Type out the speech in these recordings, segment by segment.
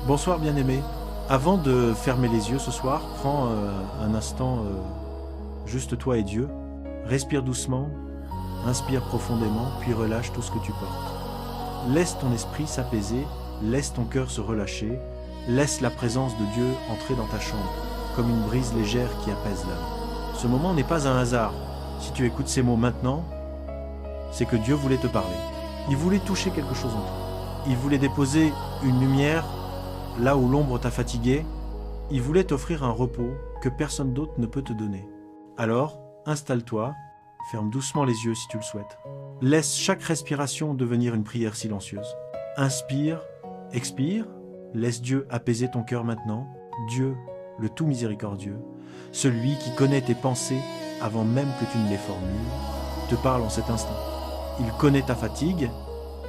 Bonsoir bien-aimé. Avant de fermer les yeux ce soir, prends un instant, juste toi et Dieu. Respire doucement, inspire profondément, puis relâche tout ce que tu portes. Laisse ton esprit s'apaiser, laisse ton cœur se relâcher, laisse la présence de Dieu entrer dans ta chambre, comme une brise légère qui apaise l'âme. Ce moment n'est pas un hasard. Si tu écoutes ces mots maintenant, c'est que Dieu voulait te parler. Il voulait toucher quelque chose en toi. Il voulait déposer une lumière là où l'ombre t'a fatigué. Il voulait t'offrir un repos que personne d'autre ne peut te donner. Alors, installe-toi, ferme doucement les yeux si tu le souhaites. Laisse chaque respiration devenir une prière silencieuse. Inspire, expire, laisse Dieu apaiser ton cœur maintenant. Dieu, le tout miséricordieux, celui qui connaît tes pensées avant même que tu ne les formules, te parle en cet instant. Il connaît ta fatigue,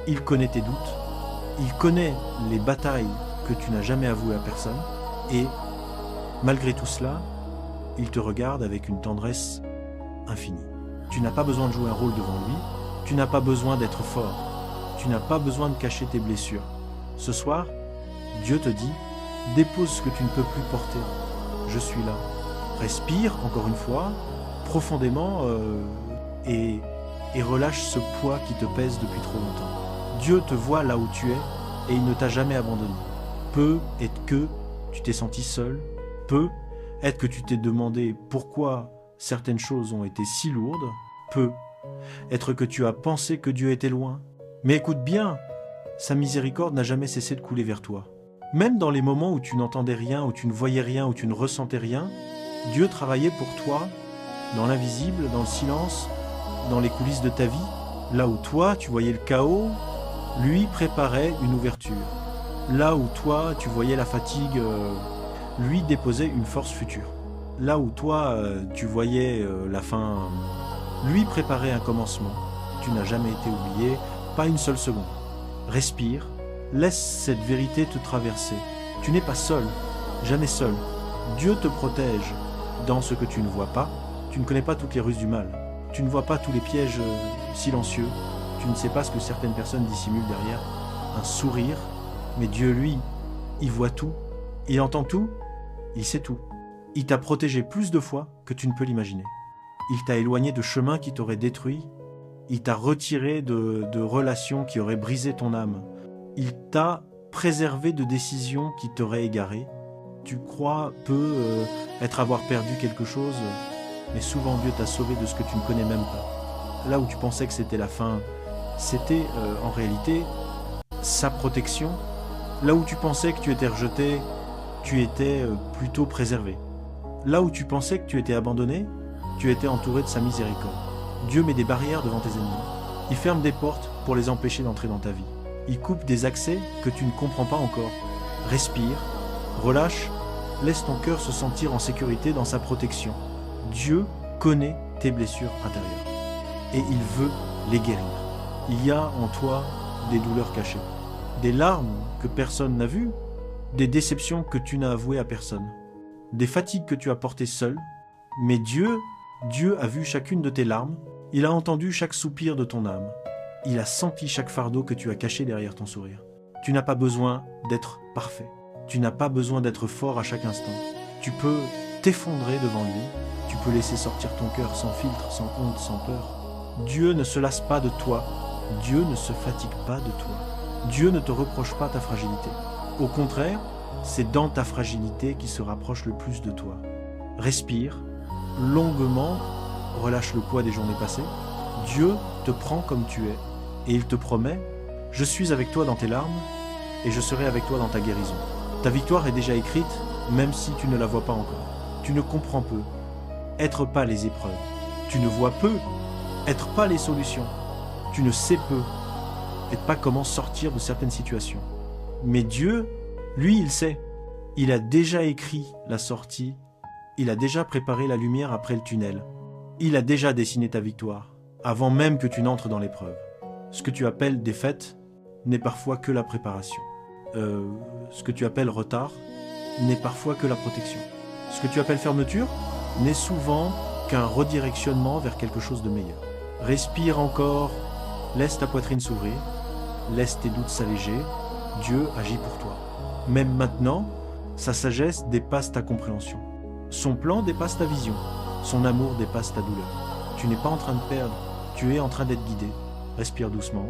il connaît tes doutes, il connaît les batailles que tu n'as jamais avouées à personne, et malgré tout cela, il te regarde avec une tendresse infinie. Tu n'as pas besoin de jouer un rôle devant lui, tu n'as pas besoin d'être fort, tu n'as pas besoin de cacher tes blessures. Ce soir, Dieu te dit, dépose ce que tu ne peux plus porter, je suis là. Respire encore une fois, profondément, et relâche ce poids qui te pèse depuis trop longtemps. Dieu te voit là où tu es et il ne t'a jamais abandonné. Peut-être que tu t'es senti seul, peut-être que tu t'es demandé pourquoi certaines choses ont été si lourdes, peut-être que tu as pensé que Dieu était loin. Mais écoute bien, sa miséricorde n'a jamais cessé de couler vers toi. Même dans les moments où tu n'entendais rien, où tu ne voyais rien, où tu ne ressentais rien, Dieu travaillait pour toi, dans l'invisible, dans le silence, dans les coulisses de ta vie. Là où toi, tu voyais le chaos, lui préparait une ouverture. Là où toi, tu voyais la fatigue, lui déposait une force future. Là où toi, tu voyais la fin, lui préparait un commencement. Tu n'as jamais été oublié, pas une seule seconde. Respire, laisse cette vérité te traverser. Tu n'es pas seul, jamais seul. Dieu te protège dans ce que tu ne vois pas. Tu ne connais pas toutes les ruses du mal. Tu ne vois pas tous les pièges silencieux. Tu ne sais pas ce que certaines personnes dissimulent derrière un sourire. Mais Dieu, lui, il voit tout. Il entend tout. Il sait tout. Il t'a protégé plus de fois que tu ne peux l'imaginer. Il t'a éloigné de chemins qui t'auraient détruit. Il t'a retiré de relations qui auraient brisé ton âme. Il t'a préservé de décisions qui t'auraient égaré. Tu crois avoir perdu quelque chose, mais souvent Dieu t'a sauvé de ce que tu ne connais même pas. Là où tu pensais que c'était la fin, c'était en réalité sa protection. Là où tu pensais que tu étais rejeté, tu étais plutôt préservé. Là où tu pensais que tu étais abandonné, tu étais entouré de sa miséricorde. Dieu met des barrières devant tes ennemis. Il ferme des portes pour les empêcher d'entrer dans ta vie. Il coupe des accès que tu ne comprends pas encore. Respire, relâche, laisse ton cœur se sentir en sécurité dans sa protection. Dieu connaît tes blessures intérieures et il veut les guérir. Il y a en toi des douleurs cachées, des larmes que personne n'a vues, des déceptions que tu n'as avouées à personne, des fatigues que tu as portées seul, mais Dieu a vu chacune de tes larmes, il a entendu chaque soupir de ton âme, il a senti chaque fardeau que tu as caché derrière ton sourire. Tu n'as pas besoin d'être parfait, tu n'as pas besoin d'être fort à chaque instant, tu peux t'effondrer devant lui, tu peux laisser sortir ton cœur sans filtre, sans honte, sans peur. Dieu ne se lasse pas de toi, Dieu ne se fatigue pas de toi, Dieu ne te reproche pas ta fragilité. Au contraire, c'est dans ta fragilité qu'il se rapproche le plus de toi. Respire, longuement, relâche le poids des journées passées. Dieu te prend comme tu es et il te promet « Je suis avec toi dans tes larmes et je serai avec toi dans ta guérison ». Ta victoire est déjà écrite, même si tu ne la vois pas encore. Tu ne comprends peu, être pas les épreuves. Tu ne vois peu, être pas les solutions. Tu ne sais peu, être pas comment sortir de certaines situations. Mais Dieu, lui, il sait. Il a déjà écrit la sortie. Il a déjà préparé la lumière après le tunnel. Il a déjà dessiné ta victoire, avant même que tu n'entres dans l'épreuve. Ce que tu appelles défaite n'est parfois que la préparation. Ce que tu appelles retard n'est parfois que la protection. Ce que tu appelles fermeture n'est souvent qu'un redirectionnement vers quelque chose de meilleur. Respire encore, laisse ta poitrine s'ouvrir, laisse tes doutes s'alléger, Dieu agit pour toi. Même maintenant, sa sagesse dépasse ta compréhension. Son plan dépasse ta vision. Son amour dépasse ta douleur. Tu n'es pas en train de perdre, tu es en train d'être guidé. Respire doucement,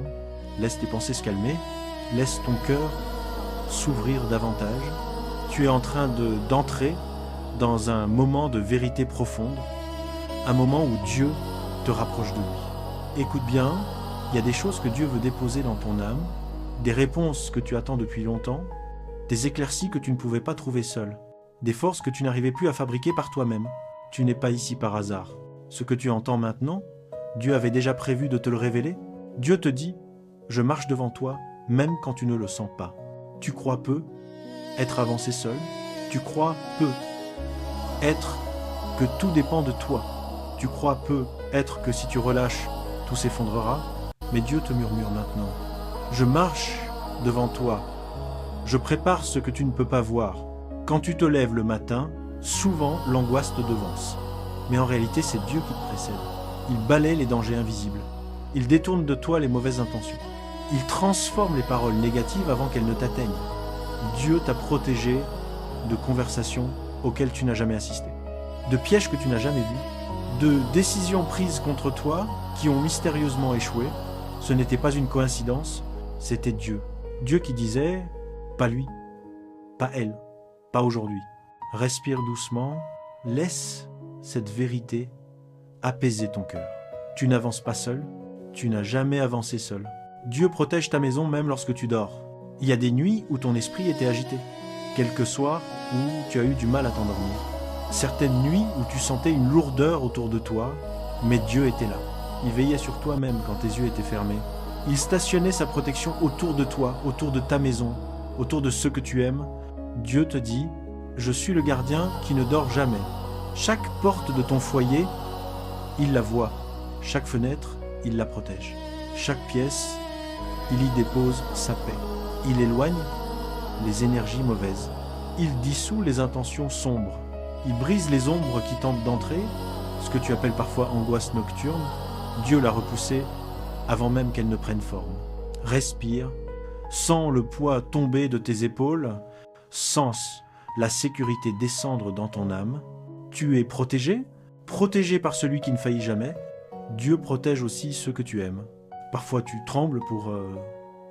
laisse tes pensées se calmer, laisse ton cœur s'ouvrir davantage. Tu es en train d'entrer dans un moment de vérité profonde, un moment où Dieu te rapproche de lui. Écoute bien, il y a des choses que Dieu veut déposer dans ton âme, des réponses que tu attends depuis longtemps, des éclaircies que tu ne pouvais pas trouver seul, des forces que tu n'arrivais plus à fabriquer par toi-même. Tu n'es pas ici par hasard. Ce que tu entends maintenant, Dieu avait déjà prévu de te le révéler. Dieu te dit, je marche devant toi, même quand tu ne le sens pas. Tu crois peu être avancé seul, tu crois peu être que tout dépend de toi. Tu crois peu être que si tu relâches, tout s'effondrera, mais Dieu te murmure maintenant. Je marche devant toi, je prépare ce que tu ne peux pas voir. Quand tu te lèves le matin, souvent l'angoisse te devance. Mais en réalité, c'est Dieu qui te précède. Il balaie les dangers invisibles. Il détourne de toi les mauvaises intentions. Il transforme les paroles négatives avant qu'elles ne t'atteignent. Dieu t'a protégé de conversations auxquelles tu n'as jamais assisté, de pièges que tu n'as jamais vus, de décisions prises contre toi qui ont mystérieusement échoué. Ce n'était pas une coïncidence, c'était Dieu. Dieu qui disait, pas lui, pas elle, pas aujourd'hui. Respire doucement, laisse cette vérité apaiser ton cœur. Tu n'avances pas seul, tu n'as jamais avancé seul. Dieu protège ta maison même lorsque tu dors. Il y a des nuits où ton esprit était agité, quelques soirs où tu as eu du mal à t'endormir. Certaines nuits où tu sentais une lourdeur autour de toi, mais Dieu était là. Il veillait sur toi même quand tes yeux étaient fermés. Il stationnait sa protection autour de toi, autour de ta maison, autour de ceux que tu aimes. Dieu te dit, je suis le gardien qui ne dort jamais. Chaque porte de ton foyer, il la voit. Chaque fenêtre, il la protège. Chaque pièce, il y dépose sa paix. Il éloigne les énergies mauvaises. Il dissout les intentions sombres. Il brise les ombres qui tentent d'entrer, ce que tu appelles parfois angoisse nocturne. Dieu l'a repoussée avant même qu'elle ne prenne forme. Respire, sens le poids tomber de tes épaules, sens la sécurité descendre dans ton âme. Tu es protégé, protégé par celui qui ne faillit jamais. Dieu protège aussi ceux que tu aimes. Parfois tu trembles pour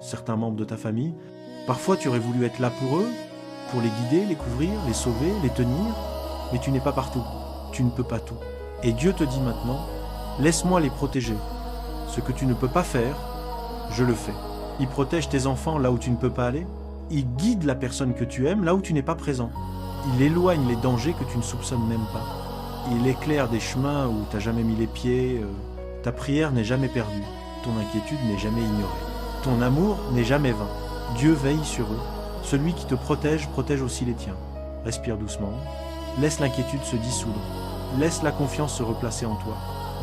certains membres de ta famille. Parfois tu aurais voulu être là pour eux, pour les guider, les couvrir, les sauver, les tenir. Mais tu n'es pas partout, tu ne peux pas tout. Et Dieu te dit maintenant, laisse-moi les protéger. Ce que tu ne peux pas faire, je le fais. Il protège tes enfants là où tu ne peux pas aller. Il guide la personne que tu aimes là où tu n'es pas présent. Il éloigne les dangers que tu ne soupçonnes même pas. Il éclaire des chemins où tu n'as jamais mis les pieds. Ta prière n'est jamais perdue. Ton inquiétude n'est jamais ignorée. Ton amour n'est jamais vain. Dieu veille sur eux. Celui qui te protège, protège aussi les tiens. Respire doucement. Laisse l'inquiétude se dissoudre. Laisse la confiance se replacer en toi.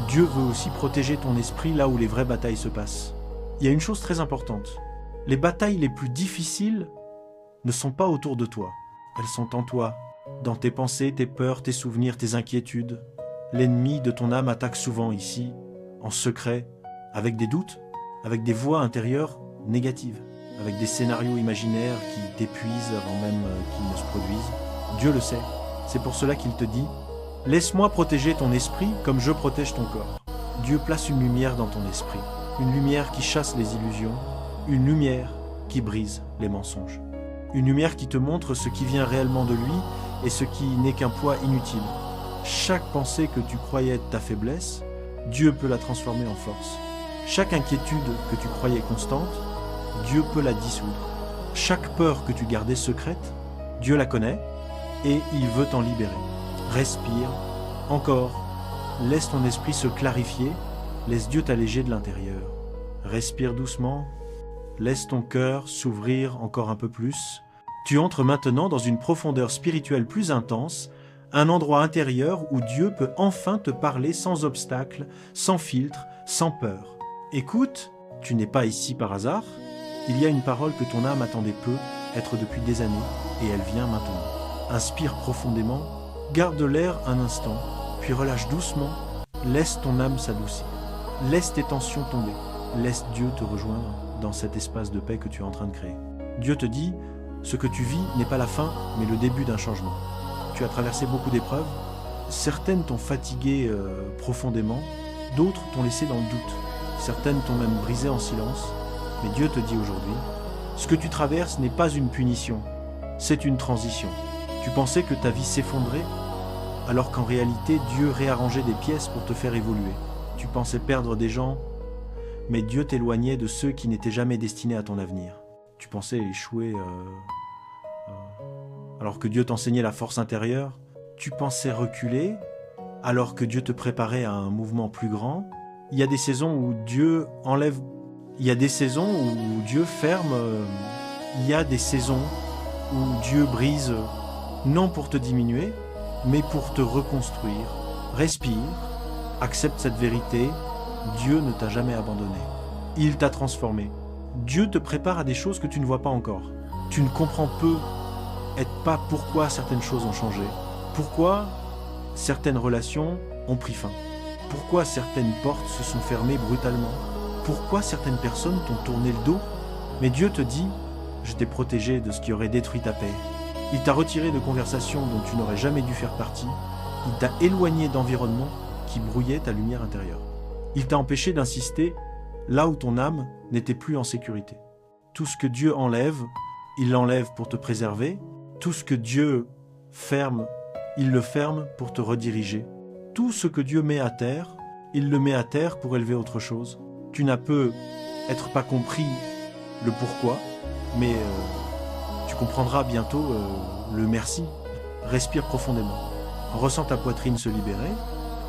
Dieu veut aussi protéger ton esprit là où les vraies batailles se passent. Il y a une chose très importante. Les batailles les plus difficiles ne sont pas autour de toi. Elles sont en toi, dans tes pensées, tes peurs, tes souvenirs, tes inquiétudes. L'ennemi de ton âme attaque souvent ici, en secret, avec des doutes, avec des voix intérieures négatives, avec des scénarios imaginaires qui t'épuisent avant même qu'ils ne se produisent. Dieu le sait. C'est pour cela qu'il te dit « Laisse-moi protéger ton esprit comme je protège ton corps. » Dieu place une lumière dans ton esprit, une lumière qui chasse les illusions, une lumière qui brise les mensonges, une lumière qui te montre ce qui vient réellement de lui et ce qui n'est qu'un poids inutile. Chaque pensée que tu croyais être ta faiblesse, Dieu peut la transformer en force. Chaque inquiétude que tu croyais constante, Dieu peut la dissoudre. Chaque peur que tu gardais secrète, Dieu la connaît et il veut t'en libérer. Respire, encore, laisse ton esprit se clarifier, laisse Dieu t'alléger de l'intérieur. Respire doucement, laisse ton cœur s'ouvrir encore un peu plus. Tu entres maintenant dans une profondeur spirituelle plus intense, un endroit intérieur où Dieu peut enfin te parler sans obstacle, sans filtre, sans peur. Écoute, tu n'es pas ici par hasard. Il y a une parole que ton âme attendait peu, être depuis des années, et elle vient maintenant. Inspire profondément, garde l'air un instant, puis relâche doucement, laisse ton âme s'adoucir. Laisse tes tensions tomber, laisse Dieu te rejoindre dans cet espace de paix que tu es en train de créer. Dieu te dit, Ce que tu vis n'est pas la fin, mais le début d'un changement. Tu as traversé beaucoup d'épreuves. Certaines t'ont fatigué profondément, d'autres t'ont laissé dans le doute. Certaines t'ont même brisé en silence. Mais Dieu te dit aujourd'hui, ce que tu traverses n'est pas une punition, c'est une transition. Tu pensais que ta vie s'effondrait, alors qu'en réalité, Dieu réarrangeait des pièces pour te faire évoluer. Tu pensais perdre des gens, mais Dieu t'éloignait de ceux qui n'étaient jamais destinés à ton avenir. Tu pensais échouer alors que Dieu t'enseignait la force intérieure. Tu pensais reculer alors que Dieu te préparait à un mouvement plus grand. Il y a des saisons où Dieu enlève, il y a des saisons où Dieu ferme, il y a des saisons où Dieu brise, non pour te diminuer, mais pour te reconstruire. Respire, accepte cette vérité, Dieu ne t'a jamais abandonné. Il t'a transformé. Dieu te prépare à des choses que tu ne vois pas encore. Tu ne comprends pas pourquoi certaines choses ont changé, pourquoi certaines relations ont pris fin, pourquoi certaines portes se sont fermées brutalement, pourquoi certaines personnes t'ont tourné le dos. Mais Dieu te dit, je t'ai protégé de ce qui aurait détruit ta paix. Il t'a retiré de conversations dont tu n'aurais jamais dû faire partie. Il t'a éloigné d'environnements qui brouillaient ta lumière intérieure. Il t'a empêché d'insister là où ton âme n'était plus en sécurité. Tout ce que Dieu enlève, il l'enlève pour te préserver. Tout ce que Dieu ferme, il le ferme pour te rediriger. Tout ce que Dieu met à terre, il le met à terre pour élever autre chose. Tu n'as peut-être pas compris le pourquoi, mais tu comprendras bientôt le merci. Respire profondément. Ressens ta poitrine se libérer.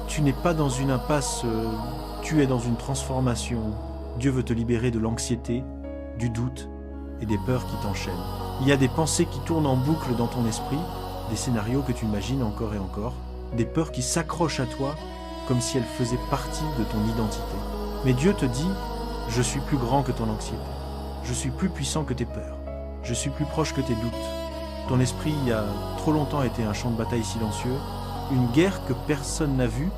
Tu n'es pas dans une impasse, tu es dans une transformation. Dieu veut te libérer de l'anxiété, du doute et des peurs qui t'enchaînent. Il y a des pensées qui tournent en boucle dans ton esprit, des scénarios que tu imagines encore et encore, des peurs qui s'accrochent à toi comme si elles faisaient partie de ton identité. Mais Dieu te dit, je suis plus grand que ton anxiété, je suis plus puissant que tes peurs, je suis plus proche que tes doutes. Ton esprit a trop longtemps été un champ de bataille silencieux, une guerre que personne n'a vue,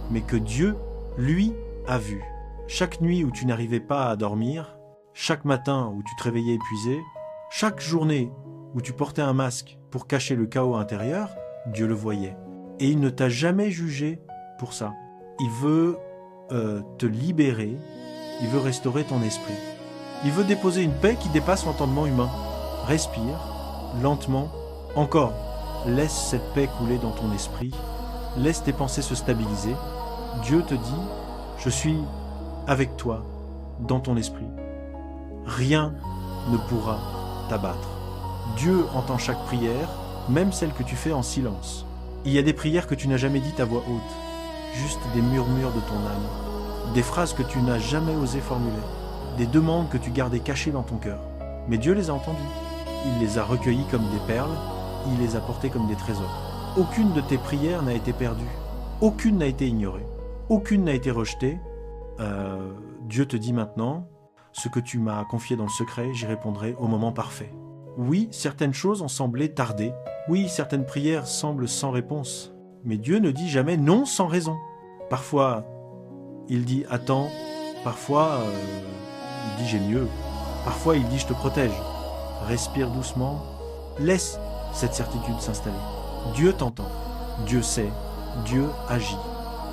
mais que Dieu, lui, a vue. Chaque nuit où tu n'arrivais pas à dormir, chaque matin où tu te réveillais épuisé, chaque journée où tu portais un masque pour cacher le chaos intérieur, Dieu le voyait. Et il ne t'a jamais jugé pour ça. Il veut te libérer, il veut restaurer ton esprit. Il veut déposer une paix qui dépasse l'entendement humain. Respire, lentement, encore. Laisse cette paix couler dans ton esprit. Laisse tes pensées se stabiliser. Dieu te dit, je suis avec toi, dans ton esprit. Rien ne pourra t'abattre. Dieu entend chaque prière, même celle que tu fais en silence. Il y a des prières que tu n'as jamais dites à voix haute, juste des murmures de ton âme, des phrases que tu n'as jamais osé formuler, des demandes que tu gardais cachées dans ton cœur. Mais Dieu les a entendues. Il les a recueillies comme des perles, il les a portées comme des trésors. Aucune de tes prières n'a été perdue, aucune n'a été ignorée, aucune n'a été rejetée. Dieu te dit maintenant, ce que tu m'as confié dans le secret, j'y répondrai au moment parfait. Oui, certaines choses ont semblé tarder. Oui, certaines prières semblent sans réponse. Mais Dieu ne dit jamais non sans raison. Parfois, il dit attends. Parfois, il dit j'ai mieux. Parfois, il dit je te protège. Respire doucement. Laisse cette certitude s'installer. Dieu t'entend. Dieu sait. Dieu agit.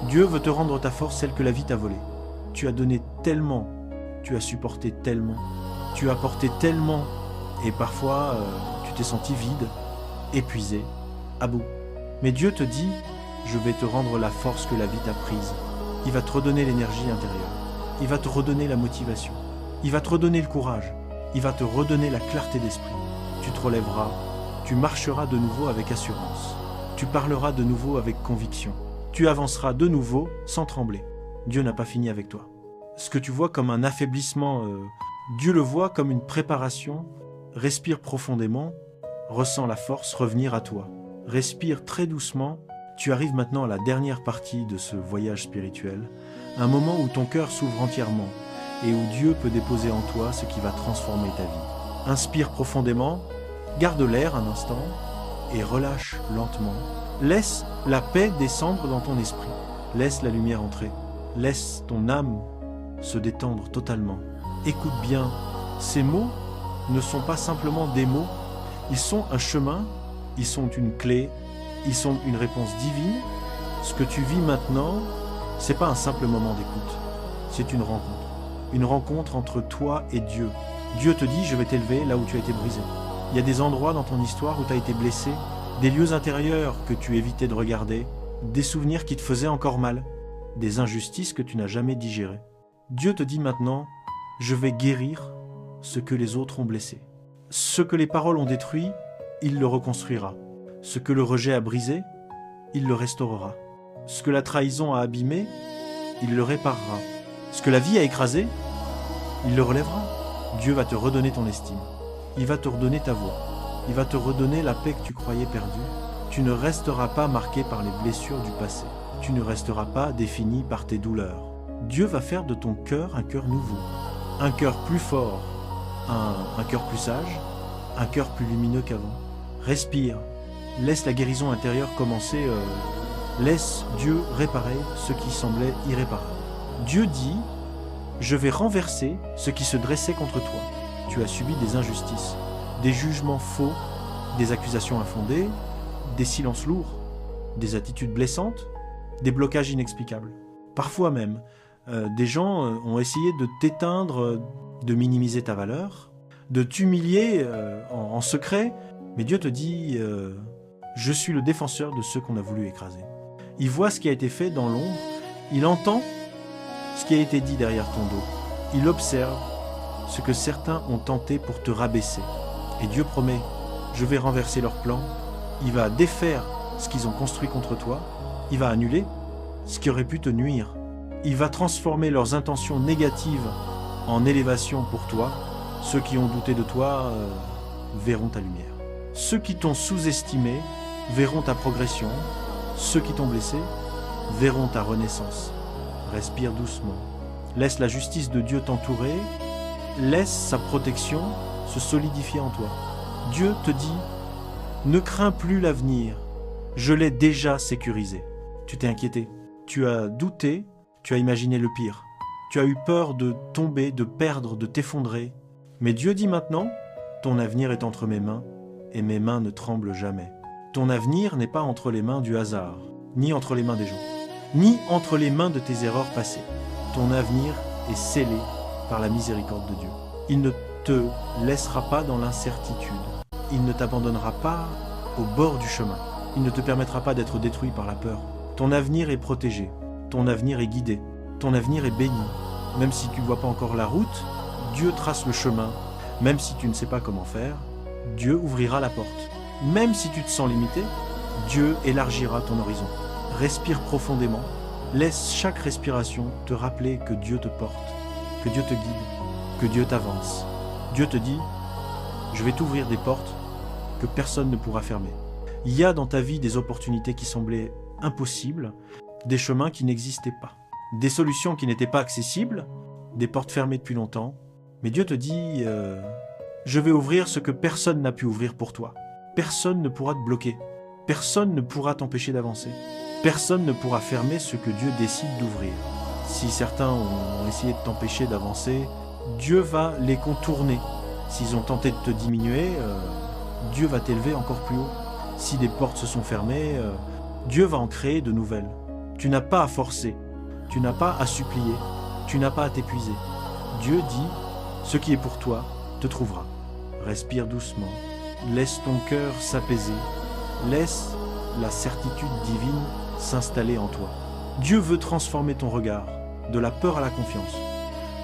Dieu veut te rendre ta force, celle que la vie t'a volée. Tu as donné tellement. Tu as supporté tellement. Tu as porté tellement. Et parfois, tu t'es senti vide, épuisé, à bout. Mais Dieu te dit, je vais te rendre la force que la vie t'a prise. Il va te redonner l'énergie intérieure. Il va te redonner la motivation. Il va te redonner le courage. Il va te redonner la clarté d'esprit. Tu te relèveras. Tu marcheras de nouveau avec assurance. Tu parleras de nouveau avec conviction. Tu avanceras de nouveau sans trembler. Dieu n'a pas fini avec toi. Ce que tu vois comme un affaiblissement, Dieu le voit comme une préparation. Respire profondément, ressens la force revenir à toi. Respire très doucement, tu arrives maintenant à la dernière partie de ce voyage spirituel, un moment où ton cœur s'ouvre entièrement et où Dieu peut déposer en toi ce qui va transformer ta vie. Inspire profondément, garde l'air un instant et relâche lentement. Laisse la paix descendre dans ton esprit, laisse la lumière entrer, laisse ton âme se détendre totalement. Écoute bien, ces mots ne sont pas simplement des mots, Ils sont un chemin, ils sont une clé, ils sont une réponse divine. Ce que tu vis maintenant, c'est pas un simple moment d'écoute, c'est une rencontre. Une rencontre entre toi et Dieu. Dieu te dit, je vais t'élever là où tu as été brisé. Il y a des endroits dans ton histoire où tu as été blessé, des lieux intérieurs que tu évitais de regarder, des souvenirs qui te faisaient encore mal, des injustices que tu n'as jamais digérées. Dieu te dit maintenant, je vais guérir ce que les autres ont blessé. Ce que les paroles ont détruit, il le reconstruira. Ce que le rejet a brisé, il le restaurera. Ce que la trahison a abîmé, il le réparera. Ce que la vie a écrasé, il le relèvera. Dieu va te redonner ton estime. Il va te redonner ta voix. Il va te redonner la paix que tu croyais perdue. Tu ne resteras pas marqué par les blessures du passé. Tu ne resteras pas défini par tes douleurs. Dieu va faire de ton cœur un cœur nouveau. Un cœur plus fort, un cœur plus sage, un cœur plus lumineux qu'avant. Respire. Laisse la guérison intérieure commencer. Laisse Dieu réparer ce qui semblait irréparable. Dieu dit, je vais renverser ce qui se dressait contre toi. Tu as subi des injustices, des jugements faux, des accusations infondées, des silences lourds, des attitudes blessantes, des blocages inexplicables. Parfois même, des gens ont essayé de t'éteindre, de minimiser ta valeur, de t'humilier en secret, mais Dieu te dit, je suis le défenseur de ceux qu'on a voulu écraser. Il voit ce qui a été fait dans l'ombre, il entend ce qui a été dit derrière ton dos. Il observe ce que certains ont tenté pour te rabaisser. Et Dieu promet, je vais renverser leurs plans, il va défaire ce qu'ils ont construit contre toi, il va annuler ce qui aurait pu te nuire, il va transformer leurs intentions négatives en élévation pour toi. Ceux qui ont douté de toi verront ta lumière. Ceux qui t'ont sous-estimé verront ta progression, ceux qui t'ont blessé verront ta renaissance. Respire doucement. Laisse la justice de Dieu t'entourer. Laisse sa protection se solidifier en toi. Dieu te dit, ne crains plus l'avenir. Je l'ai déjà sécurisé. Tu t'es inquiété. Tu as douté. Tu as imaginé le pire. Tu as eu peur de tomber, de perdre, de t'effondrer. Mais Dieu dit maintenant, ton avenir est entre mes mains et mes mains ne tremblent jamais. Ton avenir n'est pas entre les mains du hasard, ni entre les mains des gens, ni entre les mains de tes erreurs passées. Ton avenir est scellé par la miséricorde de Dieu. Il ne te laissera pas dans l'incertitude. Il ne t'abandonnera pas au bord du chemin. Il ne te permettra pas d'être détruit par la peur. Ton avenir est protégé. Ton avenir est guidé. Ton avenir est béni. Même si tu ne vois pas encore la route, Dieu trace le chemin. Même si tu ne sais pas comment faire, Dieu ouvrira la porte. Même si tu te sens limité, Dieu élargira ton horizon. Respire profondément. Laisse chaque respiration te rappeler que Dieu te porte, que Dieu te guide, que Dieu t'avance. Dieu te dit, je vais t'ouvrir des portes que personne ne pourra fermer. Il y a dans ta vie des opportunités qui semblaient impossibles, des chemins qui n'existaient pas, des solutions qui n'étaient pas accessibles, des portes fermées depuis longtemps. Mais Dieu te dit, je vais ouvrir ce que personne n'a pu ouvrir pour toi. Personne ne pourra te bloquer. Personne ne pourra t'empêcher d'avancer. Personne ne pourra fermer ce que Dieu décide d'ouvrir. Si certains ont essayé de t'empêcher d'avancer, Dieu va les contourner. S'ils ont tenté de te diminuer, Dieu va t'élever encore plus haut. Si des portes se sont fermées, Dieu va en créer de nouvelles. Tu n'as pas à forcer, tu n'as pas à supplier, tu n'as pas à t'épuiser. Dieu dit, ce qui est pour toi te trouvera. Respire doucement, laisse ton cœur s'apaiser, laisse la certitude divine s'installer en toi. Dieu veut transformer ton regard, de la peur à la confiance,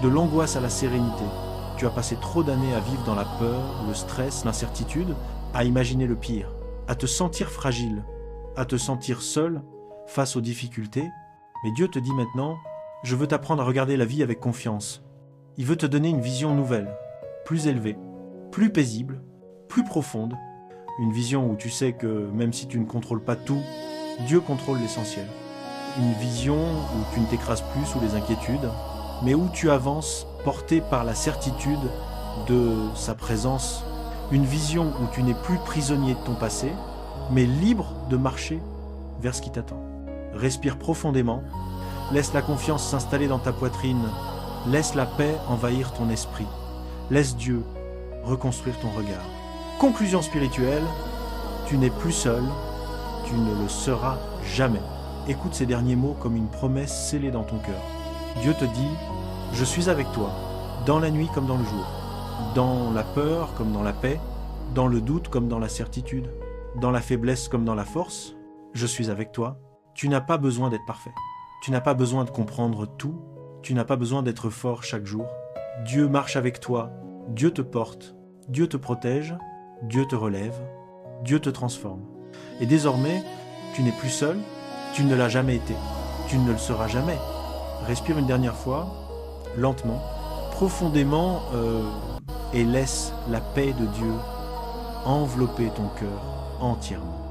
de l'angoisse à la sérénité. Tu as passé trop d'années à vivre dans la peur, le stress, l'incertitude, à imaginer le pire, à te sentir fragile, à te sentir seul face aux difficultés. Mais Dieu te dit maintenant, je veux t'apprendre à regarder la vie avec confiance. Il veut te donner une vision nouvelle, plus élevée, plus paisible, plus profonde. Une vision où tu sais que même si tu ne contrôles pas tout, Dieu contrôle l'essentiel. Une vision où tu ne t'écrases plus sous les inquiétudes, mais où tu avances porté par la certitude de sa présence. Une vision où tu n'es plus prisonnier de ton passé, mais libre de marcher vers ce qui t'attend. Respire profondément, laisse la confiance s'installer dans ta poitrine, laisse la paix envahir ton esprit, laisse Dieu reconstruire ton regard. Conclusion spirituelle, tu n'es plus seul, tu ne le seras jamais. Écoute ces derniers mots comme une promesse scellée dans ton cœur. Dieu te dit, je suis avec toi, dans la nuit comme dans le jour, dans la peur comme dans la paix, dans le doute comme dans la certitude, dans la faiblesse comme dans la force, je suis avec toi. Tu n'as pas besoin d'être parfait. Tu n'as pas besoin de comprendre tout. Tu n'as pas besoin d'être fort chaque jour. Dieu marche avec toi. Dieu te porte. Dieu te protège. Dieu te relève. Dieu te transforme. Et désormais, tu n'es plus seul. Tu ne l'as jamais été. Tu ne le seras jamais. Respire une dernière fois, lentement, profondément, et laisse la paix de Dieu envelopper ton cœur entièrement.